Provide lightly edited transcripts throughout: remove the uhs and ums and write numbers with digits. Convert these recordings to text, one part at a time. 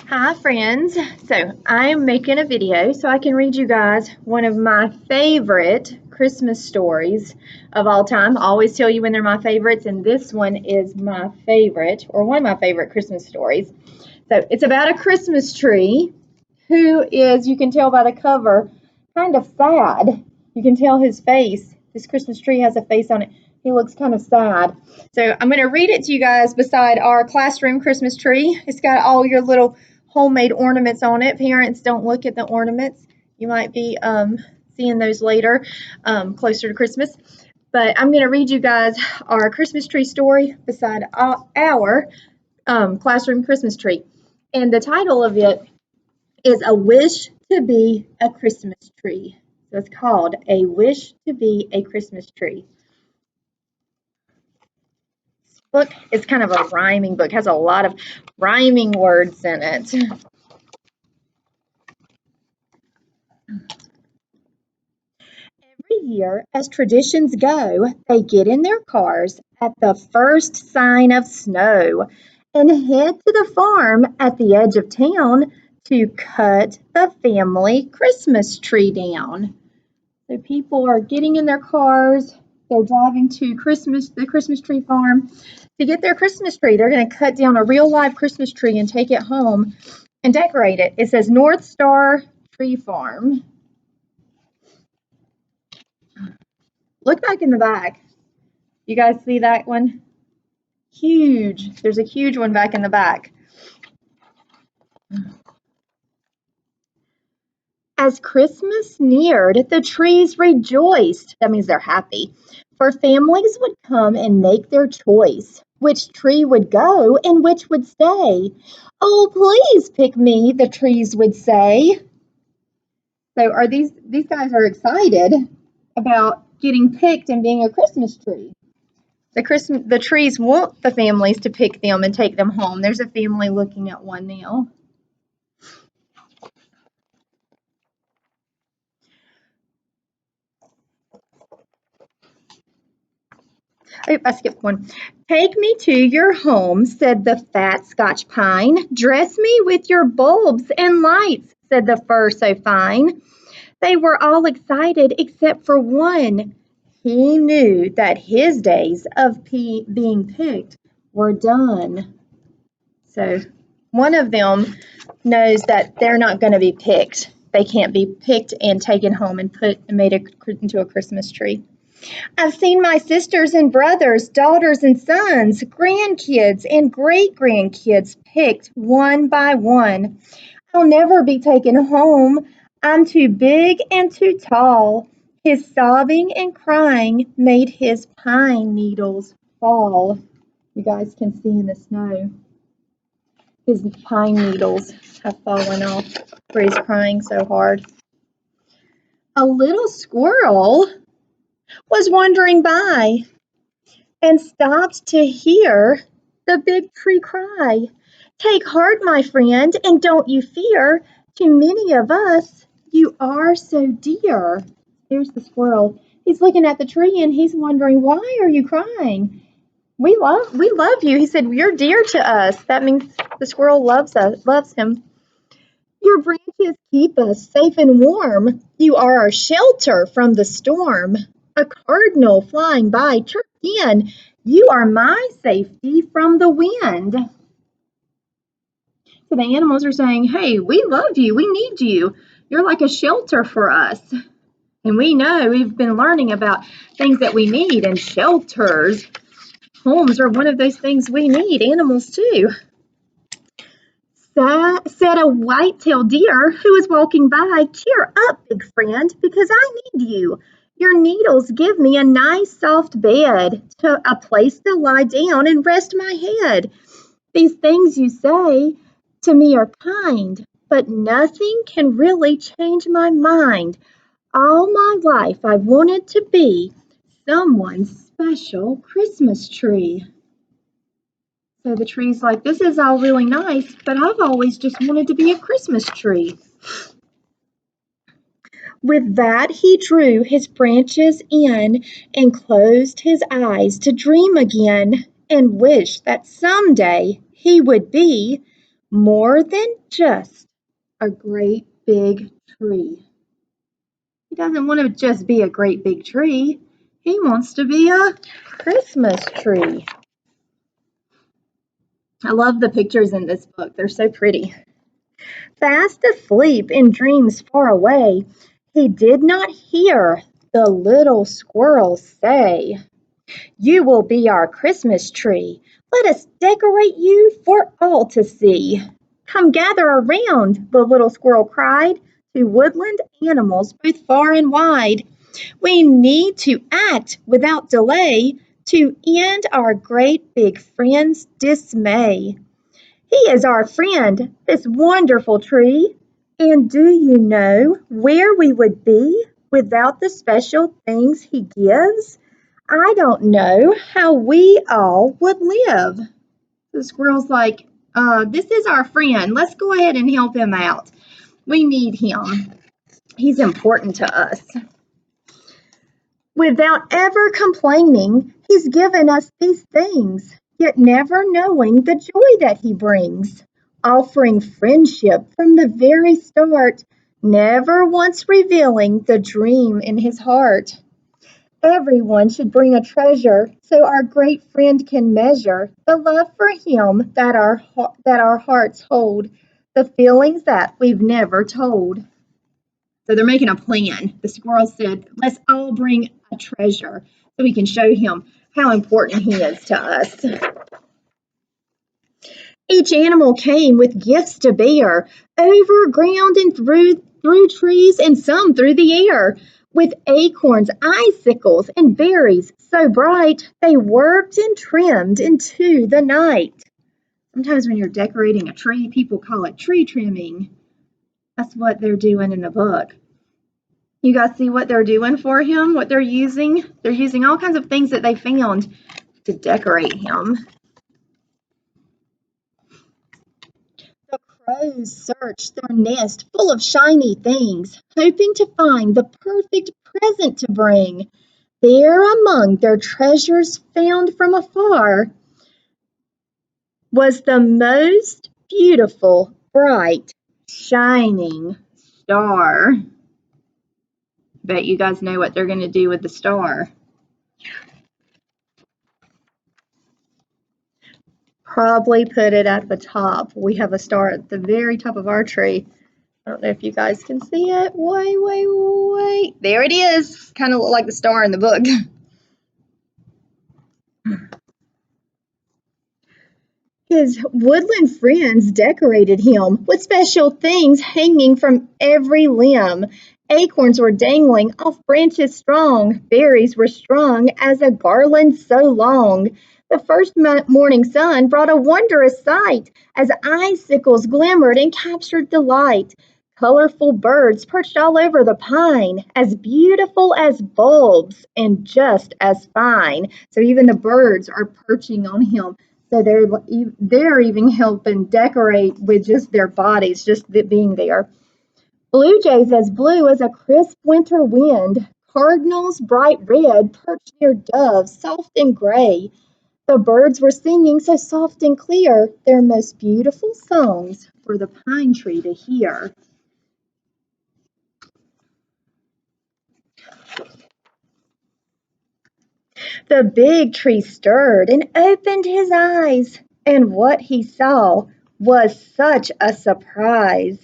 Hi friends, so I'm making a video so I can read you guys one of my favorite Christmas stories of all time. I always tell you when they're my favorites, and this one is my favorite, or one of my favorite Christmas stories. So it's about a Christmas tree who is, you can tell by the cover, kind of sad. You can tell his face. This Christmas tree has a face on it. He looks kind of sad. So I'm going to read it to you guys beside our classroom Christmas tree. It's got all your little homemade ornaments on it. Parents, don't look at the ornaments. You might be seeing those later, closer to Christmas. But I'm going to read you guys our Christmas tree story beside our classroom Christmas tree. And the title of it is A Wish to Be a Christmas Tree. So it's called A Wish to Be a Christmas Tree. This book is kind of a rhyming book, has a lot of rhyming words in it. Every year, as traditions go, they get in their cars at the first sign of snow and head to the farm at the edge of town to cut the family Christmas tree down. So people are getting in their cars, they're driving to the Christmas tree farm to get their Christmas tree. They're going to cut down a real live Christmas tree and take it home and decorate it. It says North Star Tree Farm. Look back in the back. You guys see that one? Huge. There's a huge one back in the back. As Christmas neared, the trees rejoiced. That means they're happy. For families would come and make their choice. Which tree would go and which would stay? Oh, please pick me, the trees would say. So are these guys are excited about getting picked and being a Christmas tree. The trees want the families to pick them and take them home. There's a family looking at one now. Oh, I skipped one. Take me to your home, said the fat Scotch pine. Dress me with your bulbs and lights, said the fir so fine. They were all excited except for one. He knew that his days of being picked were done. So one of them knows that they're not going to be picked. They can't be picked and taken home and made into a Christmas tree. I've seen my sisters and brothers, daughters and sons, grandkids and great-grandkids picked one by one. I'll never be taken home. I'm too big and too tall. His sobbing and crying made his pine needles fall. You guys can see in the snow. His pine needles have fallen off where he's crying so hard. A little squirrel was wandering by and stopped to hear the big tree cry. Take heart, my friend, and don't you fear. To many of us, you are so dear. There's the squirrel. He's looking at the tree and he's wondering, why are you crying? We love you. He said, you're dear to us. That means the squirrel loves him. Your branches keep us safe and warm. You are our shelter from the storm. A cardinal flying by chirped in. You are my safety from the wind. So the animals are saying, hey, we love you. We need you. You're like a shelter for us. And we know we've been learning about things that we need, and shelters, homes are one of those things we need. Animals too. Said a white-tailed deer who was walking by, cheer up, big friend, because I need you. Your needles give me a nice soft bed, a place to lie down and rest my head. These things you say to me are kind, but nothing can really change my mind. All my life I've wanted to be someone's special Christmas tree. So the tree's like, this is all really nice, but I've always just wanted to be a Christmas tree. With that, he drew his branches in and closed his eyes to dream again and wish that someday he would be more than just a great big tree. He doesn't want to just be a great big tree. He wants to be a Christmas tree. I love the pictures in this book. They're so pretty. Fast asleep in dreams far away, he did not hear the little squirrel say, "You will be our Christmas tree. Let us decorate you for all to see." "Come gather around," the little squirrel cried to woodland animals both far and wide. "We need to act without delay to end our great big friend's dismay. He is our friend, this wonderful tree. And do you know where we would be without the special things he gives? I don't know how we all would live." The squirrel's like, this is our friend. Let's go ahead and help him out. We need him. He's important to us. Without ever complaining, he's given us these things, yet never knowing the joy that he brings, offering friendship from the very start, never once revealing the dream in his heart. Everyone should bring a treasure so our great friend can measure the love for him that our hearts hold, the feelings that we've never told. So they're making a plan. The squirrel said, let's all bring a treasure so we can show him how important he is to us. Each animal came with gifts to bear, over ground and through trees and some through the air. With acorns, icicles, and berries so bright, they worked and trimmed into the night. Sometimes when you're decorating a tree, people call it tree trimming. That's what they're doing in the book. You guys see what they're doing for him, what they're using? They're using all kinds of things that they found to decorate him. The crows searched their nest full of shiny things, hoping to find the perfect present to bring. There among their treasures found from afar was the most beautiful, bright, shining star. Bet you guys know what they're going to do with the star. Probably put it at the top. We have a star at the very top of our tree. I don't know if you guys can see it. Wait. There it is. Kind of look like the star in the book. His woodland friends decorated him with special things hanging from every limb. Acorns were dangling off branches strong, berries were strung as a garland so long. The first morning sun brought a wondrous sight as icicles glimmered and captured the light. Colorful birds perched all over the pine, as beautiful as bulbs and just as fine. So even the birds are perching on him. So they're even helping decorate with just their bodies, just being there. Blue jays as blue as a crisp winter wind. Cardinals bright red perched near doves, soft and gray. The birds were singing so soft and clear, their most beautiful songs for the pine tree to hear. The big tree stirred and opened his eyes, and what he saw was such a surprise.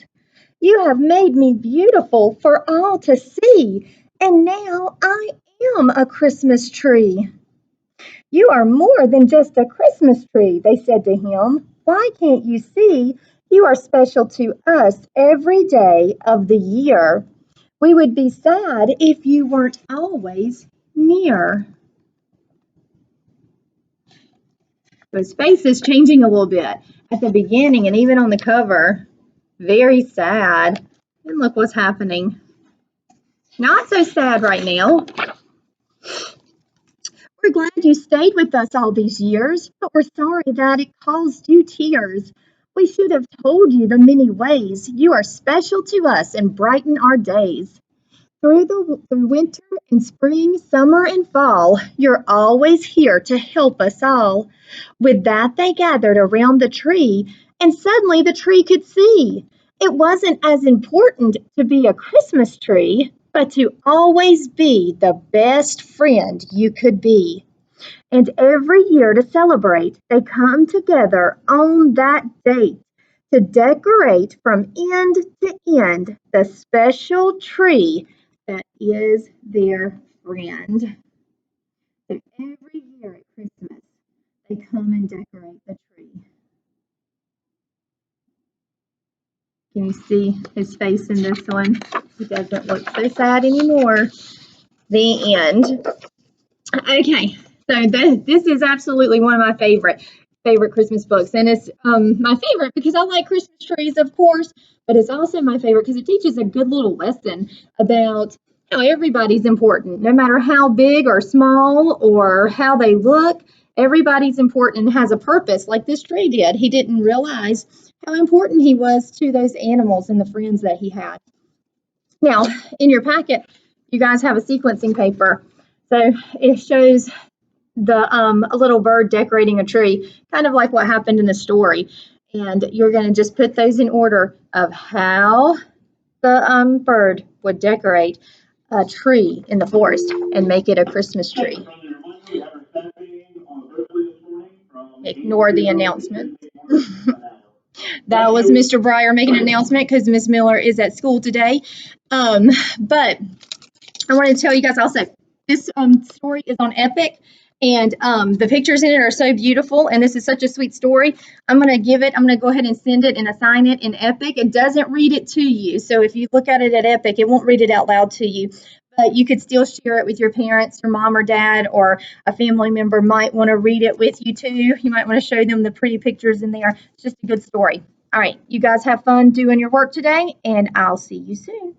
"You have made me beautiful for all to see, and now I am a Christmas tree." "You are more than just a Christmas tree," they said to him. "Why can't you see you are special to us every day of the year? We would be sad if you weren't always near." His face is changing a little bit at the beginning and even on the cover. Very sad. And look what's happening. Not so sad right now. "We're glad you stayed with us all these years, but we're sorry that it caused you tears. We should have told you the many ways you are special to us and brighten our days. Through winter and spring, summer and fall, you're always here to help us all." With that, they gathered around the tree and suddenly the tree could see. It wasn't as important to be a Christmas tree, but to always be the best friend you could be. And every year to celebrate, they come together on that date to decorate from end to end the special tree that is their friend. So every year at Christmas, they come and decorate the tree. Can you see his face in this one? He doesn't look so sad anymore. The end. Okay, so this is absolutely one of my favorite Christmas books, and it's my favorite because I like Christmas trees, of course, but it's also my favorite because it teaches a good little lesson about how everybody's important, no matter how big or small or how they look. Everybody's important and has a purpose, like this tree did. He didn't realize how important he was to those animals and the friends that he had. Now, in your packet, you guys have a sequencing paper. So it shows a little bird decorating a tree, kind of like what happened in the story. And you're going to just put those in order of how the bird would decorate a tree in the forest and make it a Christmas tree. Ignore the announcement. That was Mr. Breyer making an announcement because Miss Miller is at school today. But I want to tell you guys also, this story is on Epic, and the pictures in it are so beautiful, and this is such a sweet story. I'm going to go ahead and send it and assign it in Epic. It doesn't read it to you, so if you look at it at Epic, it won't read it out loud to you. But you could still share it with your parents, your mom or dad, or a family member might want to read it with you too. You might want to show them the pretty pictures in there. It's just a good story. All right, you guys have fun doing your work today, and I'll see you soon.